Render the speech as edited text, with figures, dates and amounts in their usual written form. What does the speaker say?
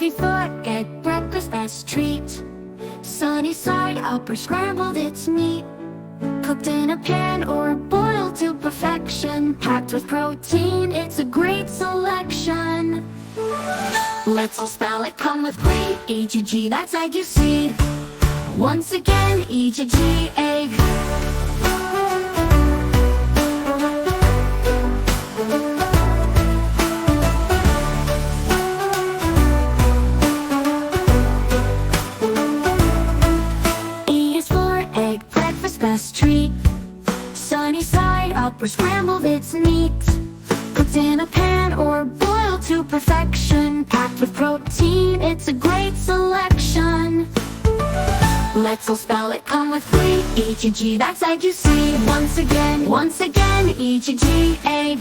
Soggy foot, egg breakfast, best treat. Sunny side up or scrambled, it's neat. Cooked in a pan or boiled to perfection. Packed with protein, it's a great selection. Let's all spell it, come with glee. E-G-G, that's egg you see. Once again, E-G-G, egg. E is for egg breakfast, best treat. Sunny side up or scrambled, it's neat. Cooked in a pan or boiled to perfection. Packed with protein, it's a great selection. Let's all spell it, come with glee. E-G-G, that's egg you see. Once again, E-G-G, egg.